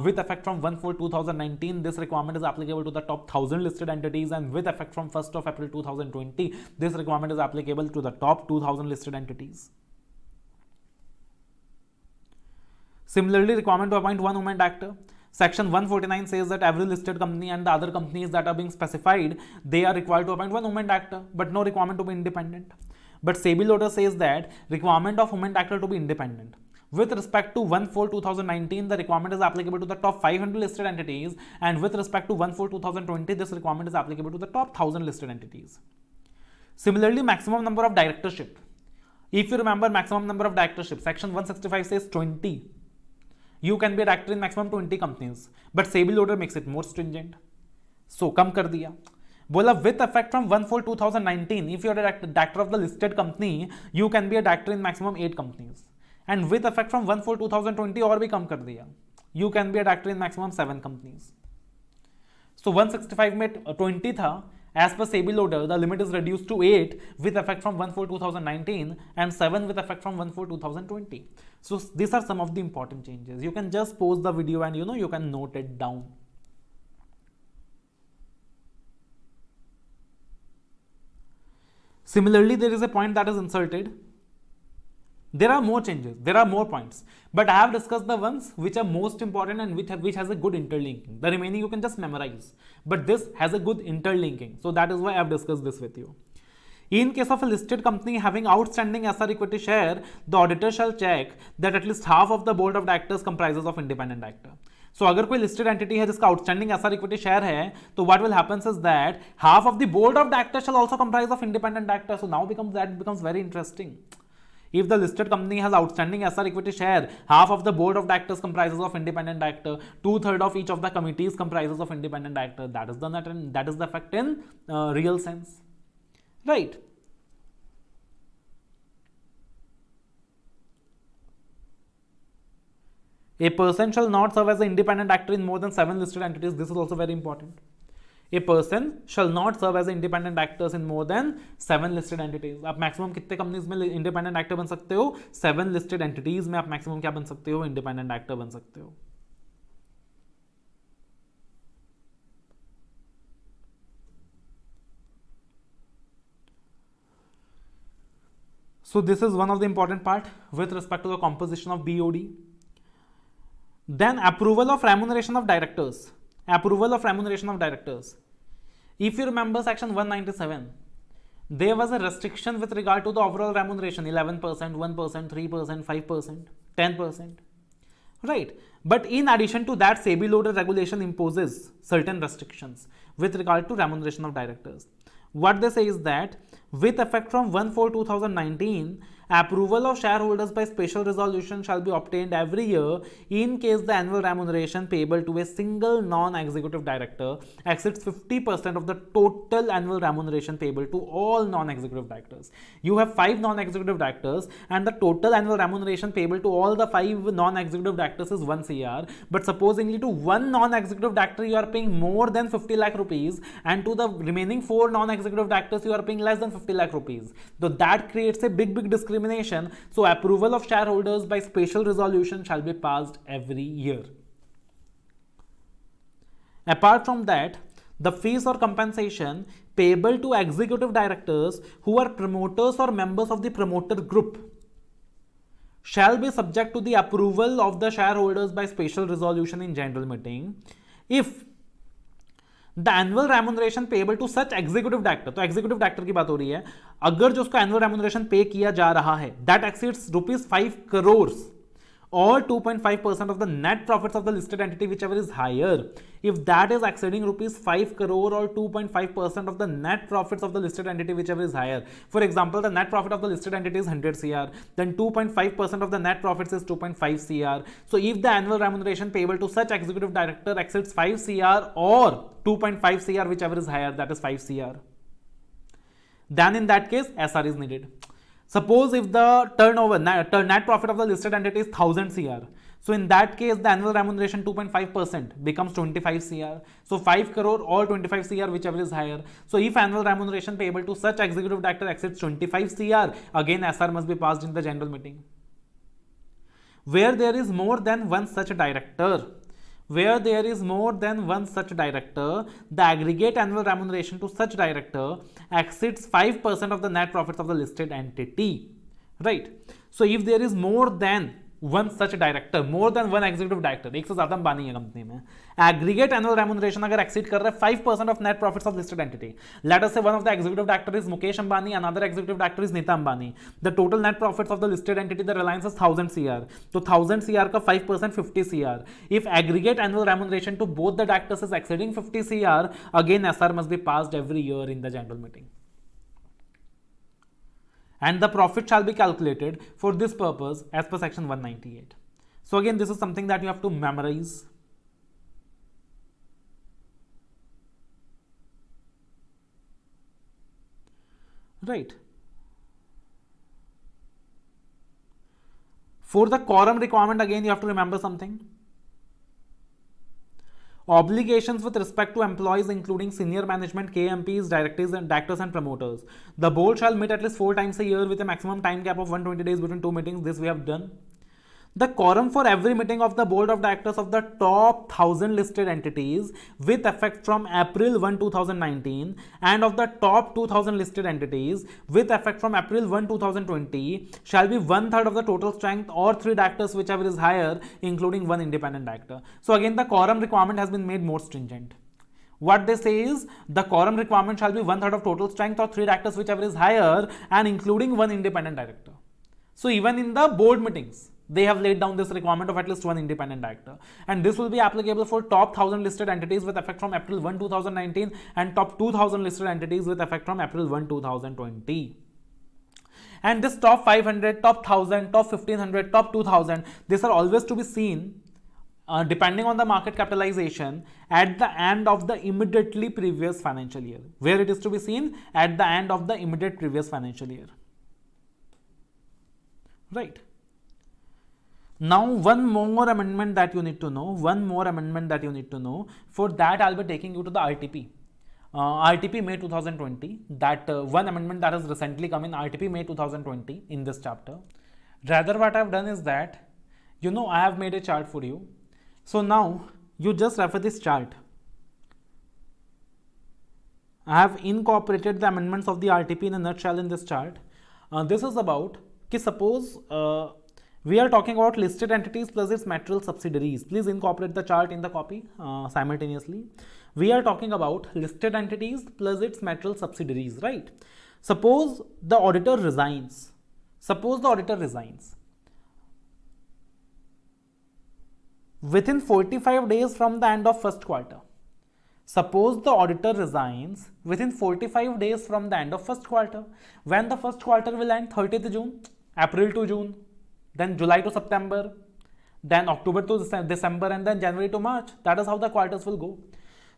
[SPEAKER 1] With effect from 1/4/2019, this requirement is applicable to the top 1000 listed entities, and with effect from 1st of April 2020, this requirement is applicable to the top 2000 listed entities. Similarly, requirement to appoint 1 woman director. Section 149 says that every listed company and the other companies that are being specified, they are required to appoint 1 woman director, but no requirement to be independent. But SEBI loader says that requirement of woman director to be independent. With respect to 1/4/2019, the requirement is applicable to the top 500 listed entities, and with respect to 1/4/2020, this requirement is applicable to the top 1000 listed entities. Similarly, maximum number of directorship. If you remember, maximum number of directorship, section 165 says 20. You can be a director in maximum 20 companies, but SEBI loader makes it more stringent. So कम कर दिया. बोला with effect from 1/4/2019, if you are a director of the listed company, you can be a director in maximum 8 companies. And with effect from 1/4/2020 और भी कम कर दिया. You can be a director in maximum 7 companies. So 165 में 20 था. As per SEBI loader, the limit is reduced to 8 with effect from 1/4/2019 and 7 with effect from 1/4/2020. So these are some of the important changes. You can just pause the video and you can note it down. Similarly, there is a point that is inserted. There are more changes, there are more points, but I have discussed the ones which are most important and which has a good interlinking. The remaining you can just memorize, but this has a good interlinking, so that is why I have discussed this with you. In case of a listed company having outstanding SR equity share, the auditor shall check that at least half of the board of directors comprises of independent director. So अगर कोई listed entity है जिसका outstanding SR equity share है, तो what will happen is that half of the board of directors shall also comprise of independent directors. So now becomes very interesting. If the listed company has outstanding SR equity share, half of the board of directors comprises of independent director, 2/3 of each of the committees comprises of independent director. That is the effect in real sense, right? A person shall not serve as an independent director in more than 7 listed entities. This is also very important. A person shall not serve as independent directors in more than 7 listed entities. आप maximum कितने companies में independent director बन सकते हो? 7 listed entities में आप maximum क्या बन सकते हो? इंडिपेंडेंट डायरेक्टर बन सकते हो. So this is one of the important part with respect to the composition of BOD. Then approval of remuneration of directors. Approval of remuneration of directors. If you remember section 197, there was a restriction with regard to the overall remuneration, 11%, 1%, 3%, 5%, 10%. Right? But in addition to that, SEBI loader regulation imposes certain restrictions with regard to remuneration of directors. What they say is that with effect from 1/4/2019, approval of shareholders by special resolution shall be obtained every year in case the annual remuneration payable to a single non-executive director exceeds 50% of the total annual remuneration payable to all non-executive directors. You have 5 non-executive directors and the total annual remuneration payable to all the 5 non-executive directors is 1 crore, but supposedly to one non-executive director you are paying more than 50 lakh rupees and to the remaining 4 non-executive directors you are paying less than 50 lakh rupees. So that creates a big discrimination. So approval of shareholders by special resolution shall be passed every year. Apart from that, the fees or compensation payable to executive directors who are promoters or members of the promoter group shall be subject to the approval of the shareholders by special resolution in general meeting if the annual remuneration payable to such executive director, तो executive director की बात हो रही है, अगर जो उसको annual remuneration पे किया जा रहा है that exceeds ₹5 crores or 2.5% of the net profits of the listed entity whichever is higher. If that is exceeding ₹5 crore or 2.5% of the net profits of the listed entity whichever is higher. For example, the net profit of the listed entity is 100 crore, then 2.5% of the net profits is 2.5 crore. So if the annual remuneration payable to such executive director exceeds 5 crore or 2.5 crore whichever is higher, that is 5 crore, then in that case SR is needed. Suppose if the turnover net profit of the listed entity is 1000 crore, so in that case the annual remuneration 2.5% becomes 25 crore. So 5 crore or 25 crore whichever is higher. So if annual remuneration payable to such executive director exceeds 25 crore, again SR must be passed in the general meeting. Where there is more than one such director, the aggregate annual remuneration to such director exceeds 5% of the net profits of the listed entity, right? So if there is more than one such director, more than one executive director, एक से ज्यादा अंबानी है company में, aggregate annual remuneration अगर exceed कर रहा है 5% of net profits of listed entity, let us say one of the executive director is Mukesh Ambani, another executive director is Nita Ambani, the total net profits of the listed entity, the Reliance is 1000 crore, तो 1000 crore का 5% 50 crore. If aggregate annual remuneration to both the directors is exceeding 50 crore, again SR must be passed every year in the general meeting. And the profit shall be calculated for this purpose as per section 198. So again, this is something that you have to memorize. Right. For the quorum requirement, again you have to remember something. Obligations with respect to employees including senior management, KMPs, directors and promoters. The board shall meet at least 4 times a year with a maximum time gap of 120 days between 2 meetings. This we have done. The quorum for every meeting of the board of directors of the top 1000 listed entities with effect from April 1, 2019 and of the top 2000 listed entities with effect from April 1, 2020 shall be 1/3 of the total strength or 3 directors whichever is higher, including 1 independent director. So again, the quorum requirement has been made more stringent. What they say is the quorum requirement shall be 1/3 of total strength or 3 directors whichever is higher and including 1 independent director. So even in the board meetings, they have laid down this requirement of at least 1 independent director, and this will be applicable for top 1000 listed entities with effect from April 1, 2019 and top 2000 listed entities with effect from April 1, 2020. And this top 500, top 1000, top 1500, top 2000, these are always to be seen depending on the market capitalization at the end of the immediately previous financial year, where it is to be seen at the end of the immediate previous financial year, right? Now one more amendment that you need to know, for that I'll be taking you to the RTP. RTP May 2020, that one amendment that has recently come in RTP May 2020 in this chapter. Rather what I've done is that, I have made a chart for you. So now you just refer this chart. I have incorporated the amendments of the RTP in a nutshell in this chart. This is about, suppose we are talking about listed entities plus its material subsidiaries. Please incorporate the chart in the copy simultaneously. We are talking about listed entities plus its material subsidiaries, right? Suppose the auditor resigns. Within 45 days from the end of first quarter. Suppose the auditor resigns within 45 days from the end of first quarter. When the first quarter will end? 30th June, April to June, then July to September, then October to December, and then January to March. That is how the quarters will go.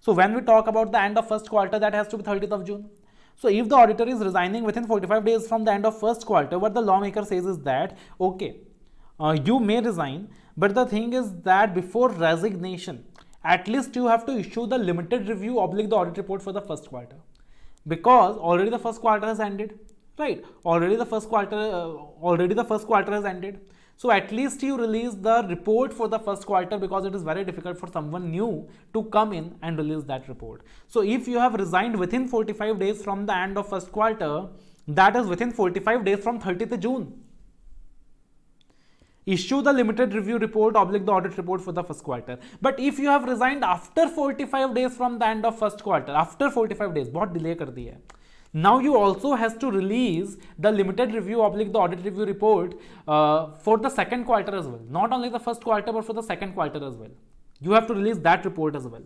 [SPEAKER 1] So when we talk about the end of first quarter, that has to be 30th of June. So if the auditor is resigning within 45 days from the end of first quarter, what the lawmaker says is that, okay, you may resign, but the thing is that before resignation, at least you have to issue the limited review / the audit report for the first quarter, because already the first quarter has ended, right? Already the first quarter has ended. So at least you release the report for the first quarter, because it is very difficult for someone new to come in and release that report. So if you have resigned within 45 days from the end of first quarter, that is within 45 days from 30th June. issue the limited review report oblique the audit report for the first quarter. But if you have resigned after 45 days from the end of first quarter, after 45 days, बहुत delay कर दी है. Now you also has to release the limited review oblique the audit review report for the second quarter as well. Not only the first quarter but for the second quarter as well. You have to release that report as well.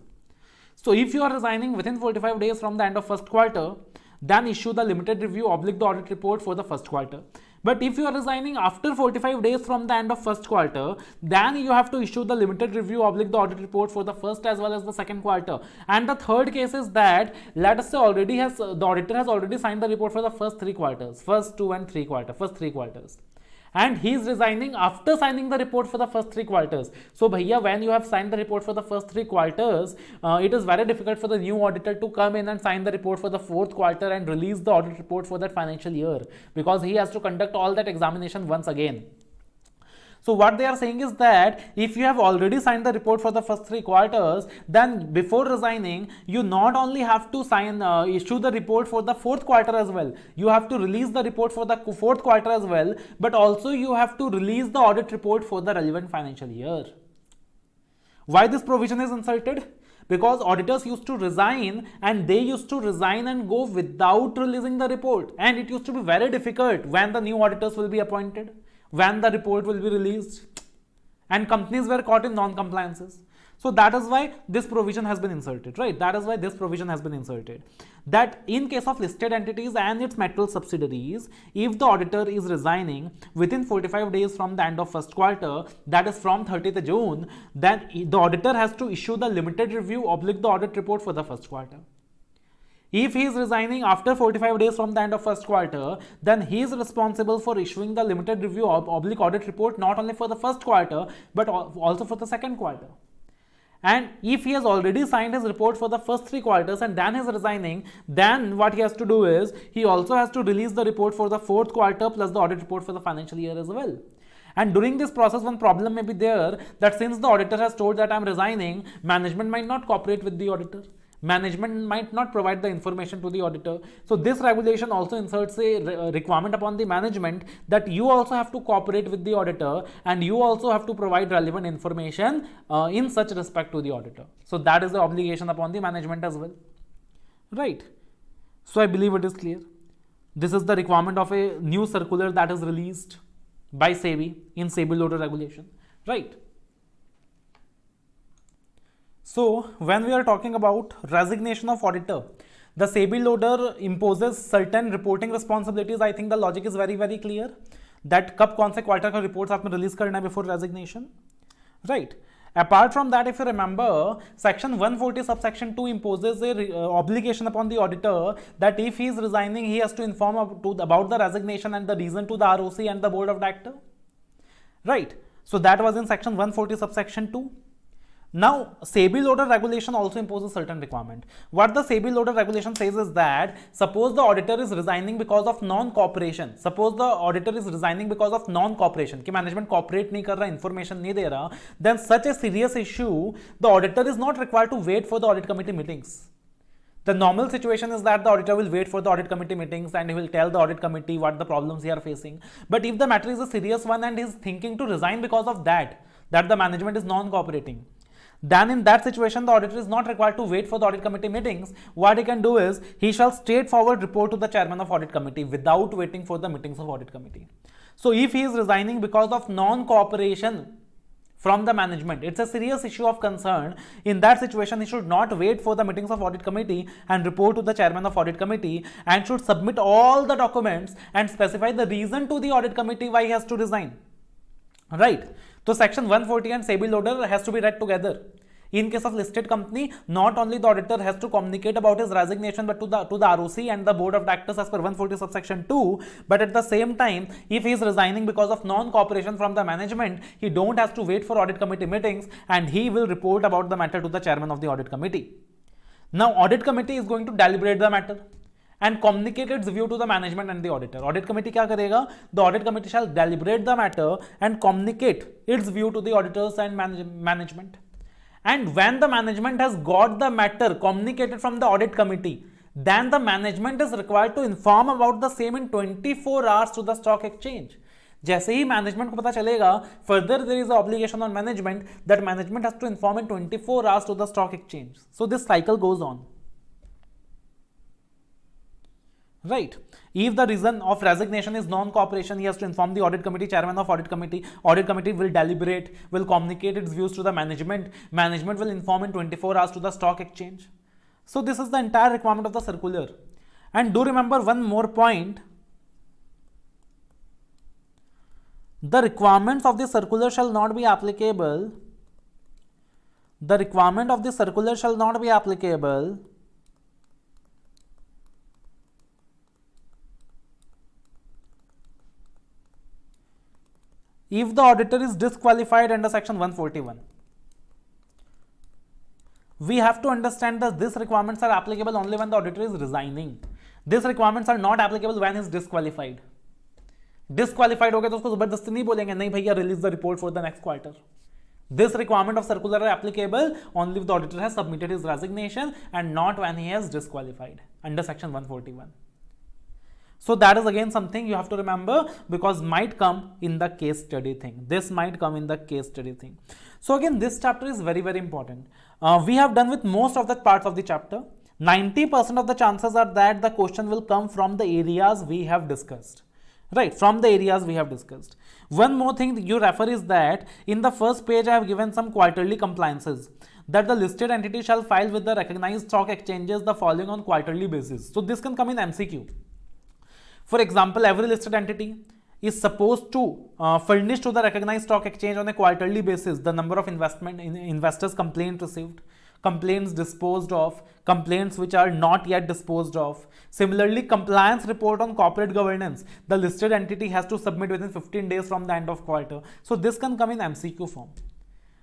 [SPEAKER 1] So if you are resigning within 45 days from the end of first quarter, then issue the limited review oblique the audit report for the first quarter. But if you are resigning after 45 days from the end of first quarter, then you have to issue the limited review oblique the audit report for the first as well as the second quarter. And the third case is that, let us say the auditor has already signed the report for the first three quarters, first three quarters. And he is resigning after signing the report for the first three quarters. So bhaiya, when you have signed the report for the first three quarters, it is very difficult for the new auditor to come in and sign the report for the fourth quarter and release the audit report for that financial year, because he has to conduct all that examination once again. So what they are saying is that if you have already signed the report for the first three quarters, then before resigning, you not only have to issue the report for the fourth quarter as well, you have to release the report for the fourth quarter as well, but also you have to release the audit report for the relevant financial year. Why this provision is inserted? Because auditors used to resign, and they used to resign and go without releasing the report, and it used to be very difficult when the new auditors will be appointed, when the report will be released, and companies were caught in non-compliances. So that is why this provision has been inserted, right? That is why this provision has been inserted, that in case of listed entities and its material subsidiaries, if the auditor is resigning within 45 days from the end of first quarter, that is from 30th June, then the auditor has to issue the limited review oblique the audit report for the first quarter. If he is resigning after 45 days from the end of first quarter, then he is responsible for issuing the limited review oblique audit report not only for the first quarter but also for the second quarter. And if he has already signed his report for the first three quarters and then he is resigning, then what he has to do is he also has to release the report for the fourth quarter plus the audit report for the financial year as well. And during this process, one problem may be there, that since the auditor has told that I am resigning, management might not cooperate with the auditor. Management might not provide the information to the auditor. So this regulation also inserts a requirement upon the management that you also have to cooperate with the auditor, and you also have to provide relevant information in such respect to the auditor. So that is the obligation upon the management as well, right? So I believe it is clear. This is the requirement of a new circular that is released by SEBI in SEBI loader regulation, right? So when we are talking about resignation of auditor, the SEBI loader imposes certain reporting responsibilities. I think the logic is very, very clear that कब कौन से quarter का reports आपने release करना है before resignation, right? Apart from that, if you remember, section 140 subsection 2 imposes a obligation upon the auditor that if he is resigning, he has to inform about the resignation and the reason to the ROC and the board of director, right? So that was in section 140 subsection 2. Now, SEBI loader regulation also imposes certain requirement. What the SEBI loader regulation says is that suppose the auditor is resigning because of non-cooperation. Suppose the auditor is resigning because of non-cooperation, कि management cooperate नहीं कर रहा, information नहीं दे रहा, then such a serious issue, the auditor is not required to wait for the audit committee meetings. The normal situation is that the auditor will wait for the audit committee meetings and he will tell the audit committee what the problems he are facing. But if the matter is a serious one and he is thinking to resign because of that the management is non-cooperating, then in that situation, the auditor is not required to wait for the audit committee meetings. What he can do is, he shall straightforward report to the chairman of audit committee without waiting for the meetings of audit committee. So if he is resigning because of non-cooperation from the management, it's a serious issue of concern. In that situation, he should not wait for the meetings of audit committee and report to the chairman of audit committee, and should submit all the documents and specify the reason to the audit committee why he has to resign, right? So section 140 and SEBI loader has to be read together. In case of listed company, not only the auditor has to communicate about his resignation, but to the ROC and the board of directors as per 140 subsection 2. But at the same time, if he is resigning because of non-cooperation from the management, he don't have to wait for audit committee meetings, and he will report about the matter to the chairman of the audit committee. Now, audit committee is going to deliberate the matter and communicate its view to the management and the auditor. Audit committee क्या करेगा? The audit committee shall deliberate the matter and communicate its view to the auditors and management. And when the management has got the matter communicated from the audit committee, then the management is required to inform about the same in 24 hours to the stock exchange. जैसे ही management को पता चलेगा, further there is a obligation on management that management has to inform in 24 hours to the stock exchange. So this cycle goes on. Right. If the reason of resignation is non-cooperation, he has to inform the audit committee, chairman of audit committee. Audit committee will deliberate, will communicate its views to the management. Management will inform in 24 hours to the stock exchange. So this is the entire requirement of the circular. And do remember one more point. The requirements of the circular shall not be applicable. The requirement of the circular shall not be applicable if the auditor is disqualified under section 141. We have to understand that these requirements are applicable only when the auditor is resigning. These requirements are not applicable when he is disqualified. Disqualified हो गया तो उसको जबरदस्ती नहीं बोलेंगे नहीं भैया release the report for the next quarter. This requirement of circular are applicable only if the auditor has submitted his resignation and not when he is disqualified under section 141. So that is again something you have to remember because might come in the case study thing. This might come in the case study thing. So again, this chapter is very, very important. We have done with most of the parts of the chapter. 90% of the chances are that the question will come from the areas we have discussed. Right, from the areas we have discussed. One more thing you refer is that in the first page I have given some quarterly compliances that the listed entity shall file with the recognized stock exchanges the following on quarterly basis. So this can come in MCQ. For example, every listed entity is supposed to furnish to the recognized stock exchange on a quarterly basis the number of investors complaints received, complaints disposed of, complaints which are not yet disposed of. Similarly, compliance report on corporate governance, the listed entity has to submit within 15 days from the end of quarter. So this can come in MCQ form.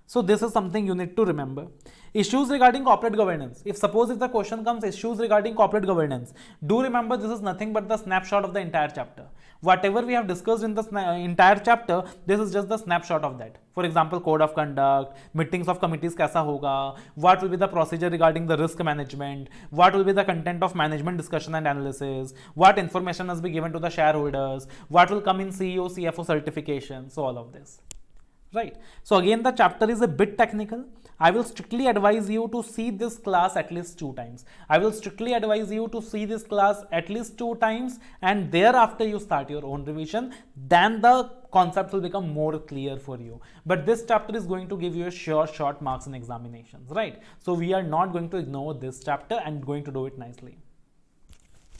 [SPEAKER 1] So this is something you need to remember. Issues regarding corporate governance. If the question comes issues regarding corporate governance, do remember this is nothing but the snapshot of the entire chapter. Whatever we have discussed in the entire chapter, this is just the snapshot of that. For example, code of conduct, meetings of committees kaisa hoga, what will be the procedure regarding the risk management, what will be the content of management discussion and analysis, what information must be given to the shareholders, what will come in CEO, CFO certification, so all of this. Right. So again, the chapter is a bit technical. I will strictly advise you to see this class at least 2 times. I will strictly advise you to see this class at least 2 times and thereafter you start your own revision. Then the concept will become more clear for you. But this chapter is going to give you a sure short marks in examinations, right? So we are not going to ignore this chapter and going to do it nicely.